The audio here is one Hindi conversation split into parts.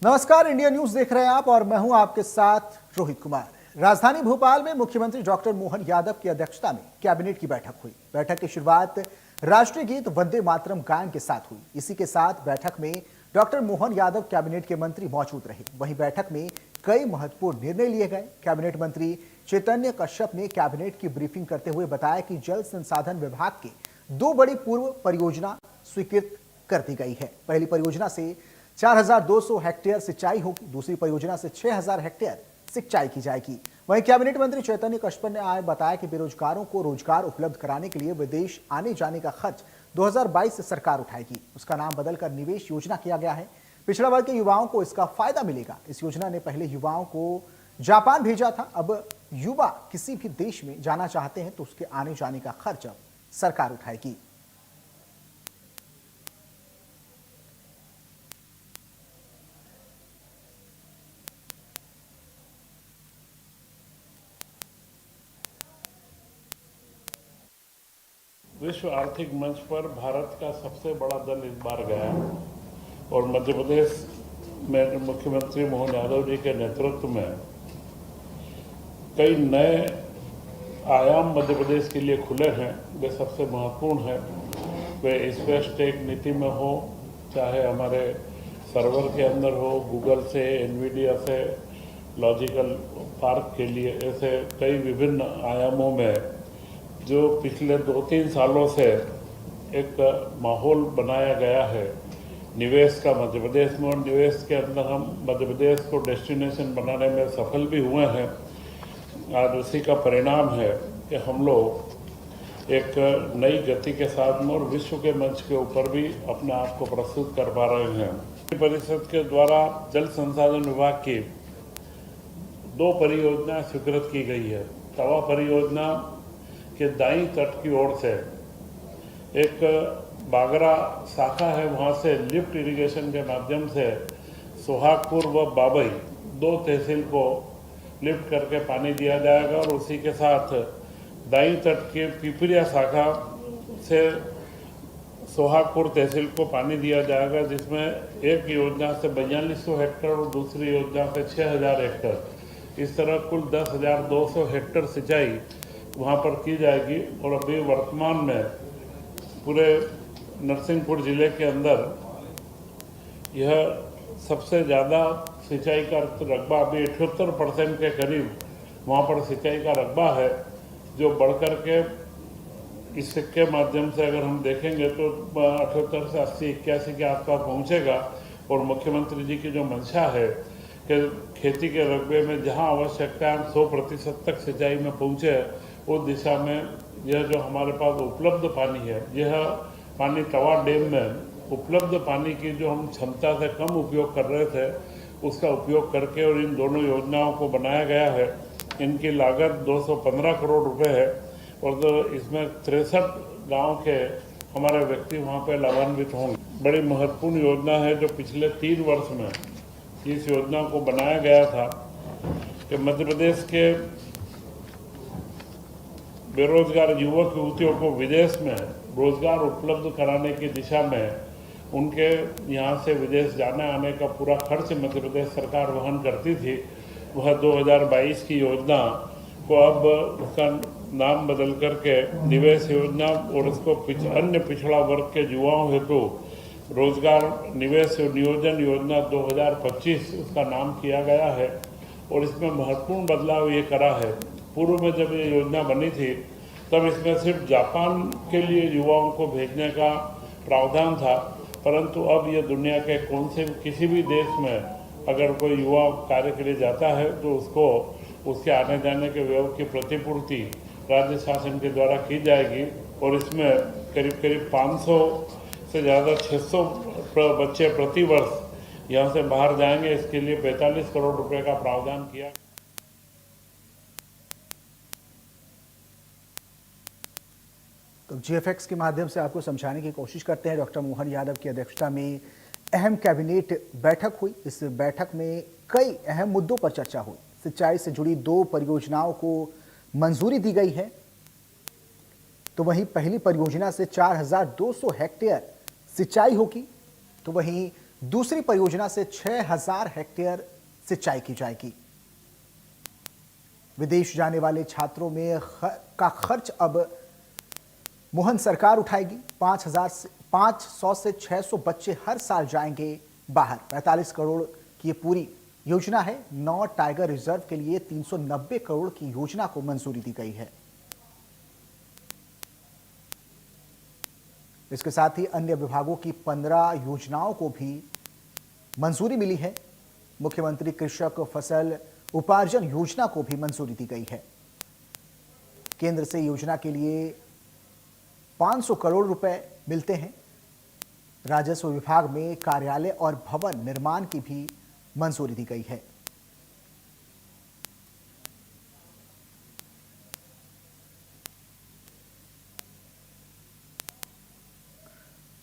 नमस्कार, इंडिया न्यूज देख रहे हैं आप और मैं हूं आपके साथ रोहित कुमार। राजधानी भोपाल में मुख्यमंत्री डॉक्टर मोहन यादव की अध्यक्षता में कैबिनेट की बैठक हुई। बैठक की शुरुआत राष्ट्रीय गीत वंदे मातरम गायन के साथ हुई। इसी के साथ बैठक में डॉक्टर मोहन यादव कैबिनेट के मंत्री मौजूद रहे। वहीं बैठक में कई महत्वपूर्ण निर्णय लिए गए। कैबिनेट मंत्री चैतन्य कश्यप ने कैबिनेट की ब्रीफिंग करते हुए बताया कि जल संसाधन विभाग की 2 बड़ी पूर्व परियोजना स्वीकृत कर दी गई है। पहली परियोजना से 4200 हेक्टेयर सिंचाई होगी, दूसरी परियोजना से 6000 हेक्टेयर सिंचाई की जाएगी। वहीं कैबिनेट मंत्री चैतन्य कश्यप ने आज बताया कि बेरोजगारों को रोजगार उपलब्ध कराने के लिए विदेश आने जाने का खर्च 2022 से सरकार उठाएगी। उसका नाम बदलकर निवेश योजना किया गया है। पिछड़ा वर्ग के युवाओं को इसका फायदा मिलेगा। इस योजना ने पहले युवाओं को जापान भेजा था, अब युवा किसी भी देश में जाना चाहते हैं तो उसके आने जाने का खर्च अब सरकार उठाएगी। विश्व आर्थिक मंच पर भारत का सबसे बड़ा दल इस बार गया और मध्य प्रदेश में मुख्यमंत्री मोहन यादव जी के नेतृत्व में कई नए आयाम मध्य प्रदेश के लिए खुले हैं। वे सबसे महत्वपूर्ण हैं। वे स्पेस टेक नीति में हो, चाहे हमारे सर्वर के अंदर हो, गूगल से, एनवीडिया से, लॉजिकल पार्क के लिए, ऐसे कई विभिन्न आयामों में जो पिछले 2-3 सालों से एक माहौल बनाया गया है निवेश का मध्य प्रदेश में, और निवेश के अंदर हम मध्य प्रदेश को डेस्टिनेशन बनाने में सफल भी हुए हैं। आज उसी का परिणाम है कि हम लोग एक नई गति के साथ में और विश्व के मंच के ऊपर भी अपने आप को प्रस्तुत कर पा रहे हैं। परिषद के द्वारा जल संसाधन विभाग की 2 परियोजनाएं स्वीकृत की गई है। तवा परियोजना के दाईं तट की ओर से एक बागरा शाखा है, वहाँ से लिफ्ट इरिगेशन के माध्यम से सोहागपुर व बाबई 2 तहसील को लिफ्ट करके पानी दिया जाएगा, और उसी के साथ दाईं तट के पिपरिया शाखा से सोहागपुर तहसील को पानी दिया जाएगा, जिसमें एक योजना से 4200 हेक्टेयर और दूसरी योजना से 6000 हेक्टेयर, इस तरह कुल 10,200 हेक्टेयर सिंचाई वहाँ पर की जाएगी। और अभी वर्तमान में पूरे नरसिंहपुर जिले के अंदर यह सबसे ज़्यादा सिंचाई का रकबा, अभी 78% के करीब वहाँ पर सिंचाई का रकबा है, जो बढ़कर के इसके माध्यम से अगर हम देखेंगे तो 78 से 80-81 के आसपास पहुँचेगा। और मुख्यमंत्री जी की जो मंशा है कि खेती के रकबे में जहाँ आवश्यकता है 100% तक सिंचाई में पहुँचे, उस दिशा में यह जो हमारे पास उपलब्ध पानी है, यह पानी तवा डैम में उपलब्ध पानी की जो हम क्षमता से कम उपयोग कर रहे थे, उसका उपयोग करके और इन दोनों योजनाओं को बनाया गया है। इनकी लागत 215 करोड़ रुपए है और तो इसमें 63 गांव के हमारे व्यक्ति वहाँ पे लाभान्वित होंगे। बड़ी महत्वपूर्ण योजना है जो पिछले 3 वर्ष में इस योजना को बनाया गया था कि मध्य प्रदेश के बेरोजगार युवक युवतियों को विदेश में रोजगार उपलब्ध कराने की दिशा में उनके यहाँ से विदेश जाने आने का पूरा खर्च मध्य प्रदेश सरकार वहन करती थी। वह 2022 की योजना को अब उसका नाम बदल करके निवेश योजना और उसको अन्य पिछड़ा वर्ग के युवाओं हेतु रोजगार निवेश नियोजन योजना 2025 उसका नाम किया गया है। और इसमें महत्वपूर्ण बदलाव ये करा है, पूर्व में जब ये योजना बनी थी तब इसमें सिर्फ जापान के लिए युवाओं को भेजने का प्रावधान था, परंतु अब ये दुनिया के कौन से किसी भी देश में अगर कोई युवा कार्य के लिए जाता है तो उसको उसके आने जाने के व्यय की प्रतिपूर्ति राज्य शासन के द्वारा की जाएगी। और इसमें करीब करीब 500 से ज़्यादा 600 बच्चे प्रति वर्ष यहाँ से बाहर जाएंगे। इसके लिए 45 करोड़ रुपए का प्रावधान किया। तो जीएफएक्स के माध्यम से आपको समझाने की कोशिश करते हैं। डॉक्टर मोहन यादव की अध्यक्षता में अहम कैबिनेट बैठक हुई। इस बैठक में कई अहम मुद्दों पर चर्चा हुई। सिंचाई से जुड़ी 2 परियोजनाओं को मंजूरी दी गई है, तो वहीं पहली परियोजना से 4200 हेक्टेयर सिंचाई होगी, तो वहीं दूसरी परियोजना से 6000 हेक्टेयर सिंचाई की जाएगी। विदेश जाने वाले छात्रों में का खर्च अब मोहन सरकार उठाएगी। 500 से 600 बच्चे हर साल जाएंगे बाहर। 45 करोड़ की ये पूरी योजना है। 9 टाइगर रिजर्व के लिए 390 करोड़ की योजना को मंजूरी दी गई है। इसके साथ ही अन्य विभागों की 15 योजनाओं को भी मंजूरी मिली है। मुख्यमंत्री कृषक फसल उपार्जन योजना को भी मंजूरी दी गई है। केंद्र से योजना के लिए 500 करोड़ रुपए मिलते हैं। राजस्व विभाग में कार्यालय और भवन निर्माण की भी मंजूरी दी गई है।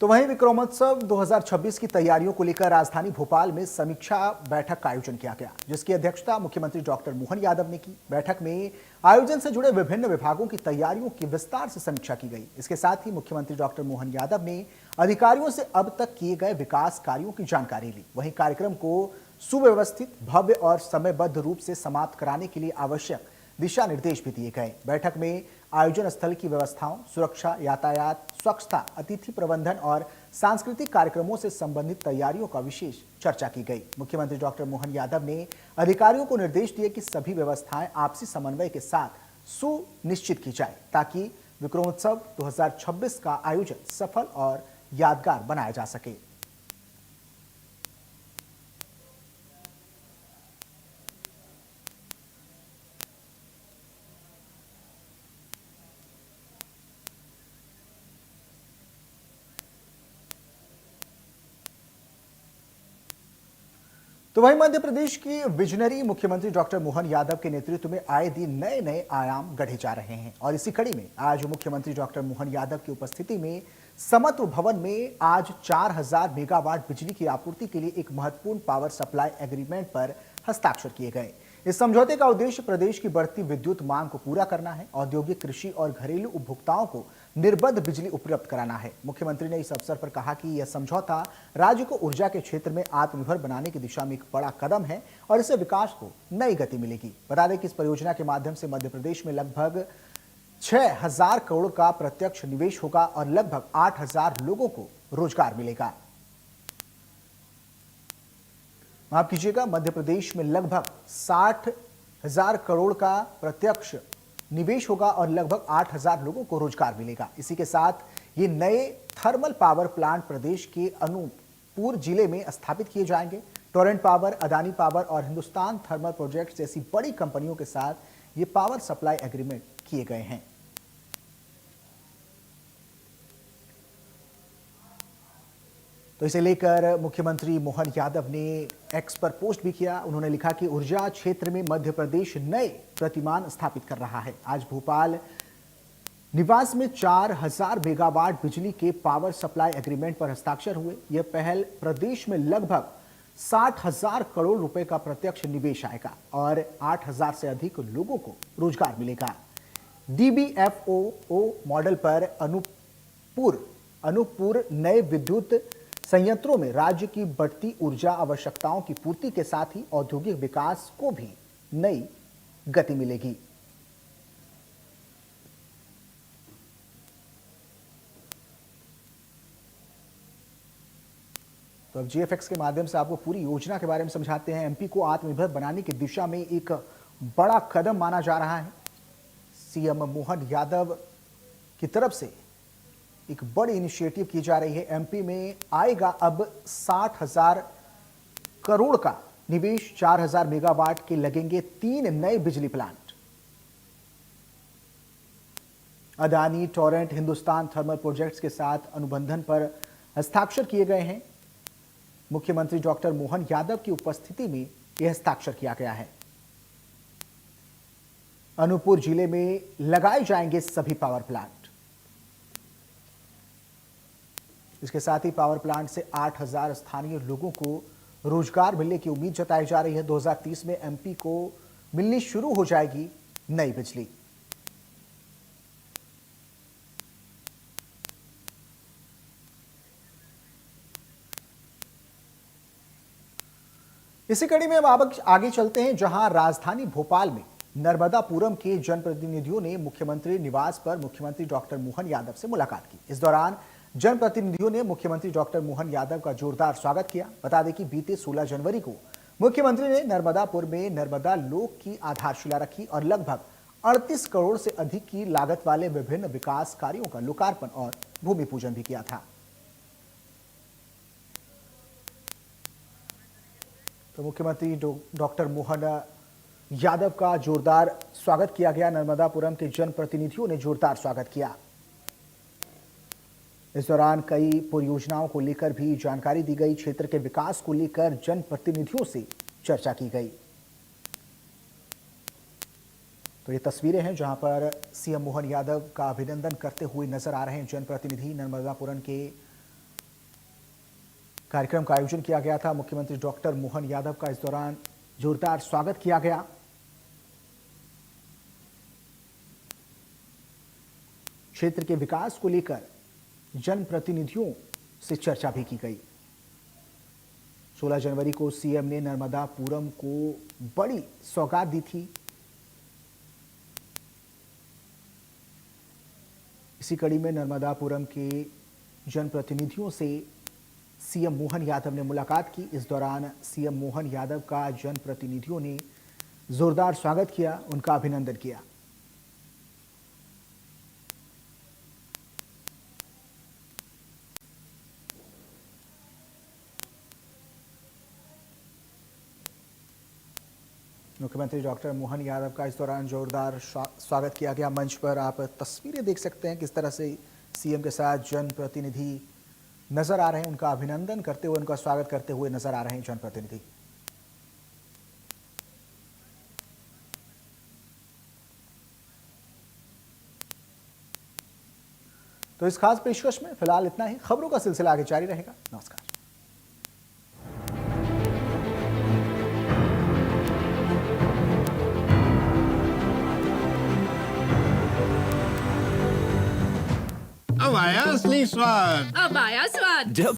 तो वहीं विक्रमोत्सव 2026 की तैयारियों को लेकर राजधानी भोपाल में समीक्षा बैठक का आयोजन किया गया, जिसकी अध्यक्षता मुख्यमंत्री डॉक्टर मोहन यादव ने की। बैठक में आयोजन से जुड़े विभिन्न विभागों की तैयारियों की विस्तार से समीक्षा की गई। इसके साथ ही मुख्यमंत्री डॉक्टर मोहन यादव ने अधिकारियों से अब तक किए गए विकास कार्यों की जानकारी ली। वहीं कार्यक्रम को सुव्यवस्थित, भव्य और समयबद्ध रूप से समाप्त कराने के लिए आवश्यक दिशा निर्देश भी दिए गए। बैठक में आयोजन स्थल की व्यवस्थाओं, सुरक्षा, यातायात, स्वच्छता, अतिथि प्रबंधन और सांस्कृतिक कार्यक्रमों से संबंधित तैयारियों का विशेष चर्चा की गई। मुख्यमंत्री डॉक्टर मोहन यादव ने अधिकारियों को निर्देश दिए कि सभी व्यवस्थाएं आपसी समन्वय के साथ सुनिश्चित की जाए, ताकि विक्रमोत्सव 2026 का आयोजन सफल और यादगार बनाया जा सके। तो वहीं मध्य प्रदेश की विजनरी मुख्यमंत्री डॉक्टर मोहन यादव के नेतृत्व में आए दिन नए नए आयाम गढ़े जा रहे हैं। और इसी कड़ी में आज मुख्यमंत्री डॉक्टर मोहन यादव की उपस्थिति में समत्व भवन में आज 4000 मेगावाट बिजली की आपूर्ति के लिए एक महत्वपूर्ण पावर सप्लाई एग्रीमेंट पर हस्ताक्षर किए गए। इस समझौते का उद्देश्य प्रदेश की बढ़ती विद्युत मांग को पूरा करना है, औद्योगिक, कृषि और घरेलू उपभोक्ताओं को निर्बाध बिजली उपलब्ध कराना है। मुख्यमंत्री ने इस अवसर पर कहा कि यह समझौता राज्य को ऊर्जा के क्षेत्र में आत्मनिर्भर बनाने की दिशा में एक बड़ा कदम है और इससे विकास को नई गति मिलेगी। बता दें कि इस परियोजना के माध्यम से मध्य प्रदेश में लगभग 6000 करोड़ का प्रत्यक्ष निवेश होगा और लगभग 8000 लोगों को रोजगार मिलेगा। माफ कीजिएगा, मध्य प्रदेश में लगभग 60,000 करोड़ का प्रत्यक्ष निवेश होगा और लगभग 8000 लोगों को रोजगार मिलेगा। इसी के साथ ये नए थर्मल पावर प्लांट प्रदेश के अनूपपुर जिले में स्थापित किए जाएंगे। टोरेंट पावर, अदानी पावर और हिंदुस्तान थर्मल प्रोजेक्ट्स जैसी बड़ी कंपनियों के साथ ये पावर सप्लाई एग्रीमेंट किए गए हैं। तो इसे लेकर मुख्यमंत्री मोहन यादव ने एक्स पर पोस्ट भी किया। उन्होंने लिखा कि ऊर्जा क्षेत्र में मध्य प्रदेश नए प्रतिमान स्थापित कर रहा है। आज भोपाल निवास में 4000 मेगावाट बिजली के पावर सप्लाई एग्रीमेंट पर हस्ताक्षर हुए। यह पहल प्रदेश में लगभग 60,000 करोड़ रुपए का प्रत्यक्ष निवेश आएगा और 8000 से अधिक लोगों को रोजगार मिलेगा। DBFOO मॉडल पर अनूपपुर नए विद्युत संयंत्रों में राज्य की बढ़ती ऊर्जा आवश्यकताओं की पूर्ति के साथ ही औद्योगिक विकास को भी नई गति मिलेगी। तो अब GFX के माध्यम से आपको पूरी योजना के बारे में समझाते हैं। MP को आत्मनिर्भर बनाने की दिशा में एक बड़ा कदम माना जा रहा है। CM मोहन यादव की तरफ से एक बड़ी इनिशिएटिव की जा रही है। MP में आएगा अब 60,000 करोड़ का निवेश। 4000 मेगावाट के लगेंगे 3 नए बिजली plant. Adani, Torrent, Hindustan thermal projects के साथ अनुबंधन पर हस्ताक्षर किए गए हैं। मुख्यमंत्री डॉक्टर मोहन यादव की उपस्थिति में यह हस्ताक्षर किया गया है। अनूपपुर जिले में लगाए जाएंगे सभी पावर प्लांट। इसके साथ ही पावर प्लांट से 8000 स्थानीय लोगों को रोजगार मिलने की उम्मीद जताई जा रही है। 2030 में MP को मिलनी शुरू हो जाएगी नई बिजली। इसी कड़ी में अब आगे चलते हैं, जहां राजधानी भोपाल में नर्मदापुरम के जनप्रतिनिधियों ने मुख्यमंत्री निवास पर मुख्यमंत्री डॉक्टर मोहन यादव से मुलाकात की। इस दौरान जनप्रतिनिधियों ने मुख्यमंत्री डॉक्टर मोहन यादव का जोरदार स्वागत किया। बता दें कि बीते 16 जनवरी को मुख्यमंत्री ने नर्मदापुर में नर्मदा लोक की आधारशिला रखी और लगभग 38 करोड़ से अधिक की लागत वाले विभिन्न विकास कार्यों का लोकार्पण और भूमि पूजन भी किया था। तो मुख्यमंत्री डॉक्टर मोहन यादव का जोरदार स्वागत किया गया। नर्मदापुरम के जनप्रतिनिधियों ने जोरदार स्वागत किया। इस दौरान कई परियोजनाओं को लेकर भी जानकारी दी गई। क्षेत्र के विकास को लेकर जनप्रतिनिधियों से चर्चा की गई। तो ये तस्वीरें हैं जहां पर सीएम मोहन यादव का अभिनंदन करते हुए नजर आ रहे हैं जनप्रतिनिधि। नर्मदापुरम के कार्यक्रम का आयोजन किया गया था। मुख्यमंत्री डॉक्टर मोहन यादव का इस दौरान जोरदार स्वागत किया गया। क्षेत्र के विकास को लेकर जनप्रतिनिधियों से चर्चा भी की गई। 16 जनवरी को सीएम ने नर्मदापुरम को बड़ी सौगात दी थी। इसी कड़ी में नर्मदापुरम के जनप्रतिनिधियों से सीएम मोहन यादव ने मुलाकात की। इस दौरान सीएम मोहन यादव का जनप्रतिनिधियों ने जोरदार स्वागत किया, उनका अभिनंदन किया। मुख्यमंत्री डॉक्टर मोहन यादव का इस दौरान जोरदार स्वागत किया गया। मंच पर आप तस्वीरें देख सकते हैं किस तरह से सीएम के साथ जनप्रतिनिधि नजर आ रहे हैं। उनका अभिनंदन करते हुए, उनका स्वागत करते हुए नजर आ रहे हैं जनप्रतिनिधि। तो इस खास पेशकश में फिलहाल इतना ही। खबरों का सिलसिला आगे जारी रहेगा। नमस्कार। अब आया असली स्वाद। अब आया स्वाद। जब